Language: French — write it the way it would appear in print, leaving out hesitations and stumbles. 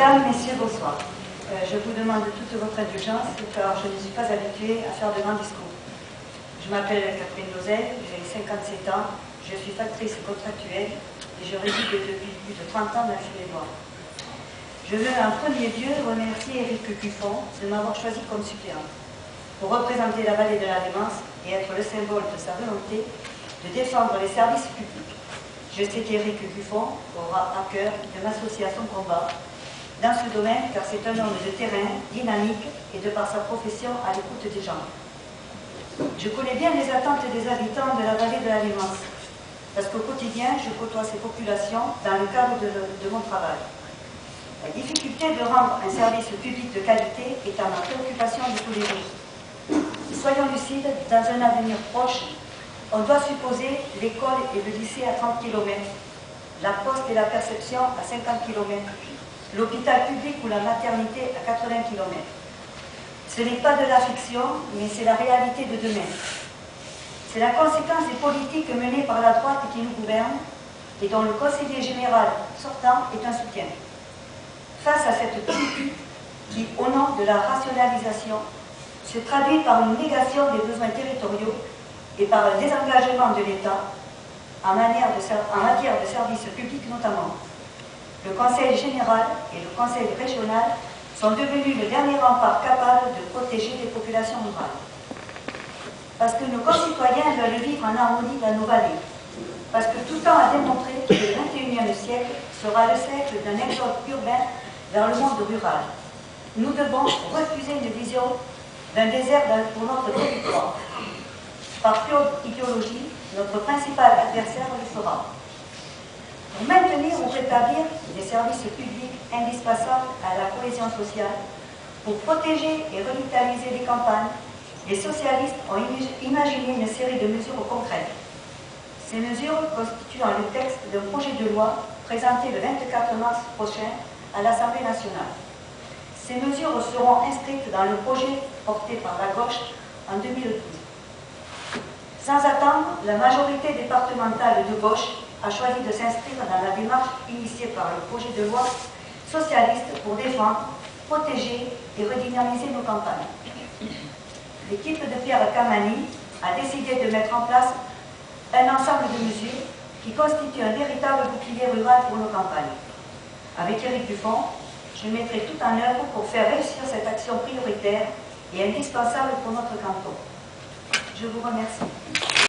Mesdames, Messieurs, bonsoir. Je vous demande toute votre indulgence car je ne suis pas habituée à faire de grands discours. Je m'appelle Catherine Lozel, j'ai 57 ans, je suis factrice contractuelle et je réside depuis plus de 30 ans dans le Filet-Loire. Je veux en premier lieu remercier Éric Cuffon de m'avoir choisi comme suppléante pour représenter la vallée de la Démence et être le symbole de sa volonté de défendre les services publics. Je sais qu'Éric Cuffon aura à cœur de m'associer à son combat dans ce domaine car c'est un homme de terrain, dynamique et de par sa profession à l'écoute des gens. Je connais bien les attentes des habitants de la vallée de la Démence parce qu'au quotidien je côtoie ces populations dans le cadre de mon travail. La difficulté de rendre un service public de qualité est à ma préoccupation de tous les jours. Soyons lucides, dans un avenir proche, on doit supposer l'école et le lycée à 30 km, la poste et la perception à 50 km, l'hôpital public ou la maternité à 80 km. Ce n'est pas de la fiction, mais c'est la réalité de demain. C'est la conséquence des politiques menées par la droite qui nous gouverne et dont le conseiller général sortant est un soutien. Face à cette politique qui, au nom de la rationalisation, se traduit par une négation des besoins territoriaux et par un désengagement de l'État en matière de services publics notamment. Le Conseil général et le Conseil régional sont devenus le dernier rempart capable de protéger les populations rurales. Parce que nos concitoyens veulent vivre en harmonie dans nos vallées. Parce que tout temps a démontré que le XXIe siècle sera le siècle d'un exode urbain vers le monde rural. Nous devons refuser une vision d'un désert pour notre territoire. Par pure idéologie, notre principal adversaire le fera. Pour maintenir ou rétablir des services publics indispensables à la cohésion sociale, pour protéger et revitaliser les campagnes, les socialistes ont imaginé une série de mesures concrètes. Ces mesures constituent le texte d'un projet de loi présenté le 24 mars prochain à l'Assemblée nationale. Ces mesures seront inscrites dans le projet porté par la gauche en 2012. Sans attendre, la majorité départementale de gauche a choisi de s'inscrire dans la démarche initiée par le projet de loi socialiste pour défendre, protéger et redynamiser nos campagnes. L'équipe de Pierre Kamani a décidé de mettre en place un ensemble de mesures qui constituent un véritable bouclier rural pour nos campagnes. Avec Éric Cuffon, je mettrai tout en œuvre pour faire réussir cette action prioritaire et indispensable pour notre canton. Je vous remercie.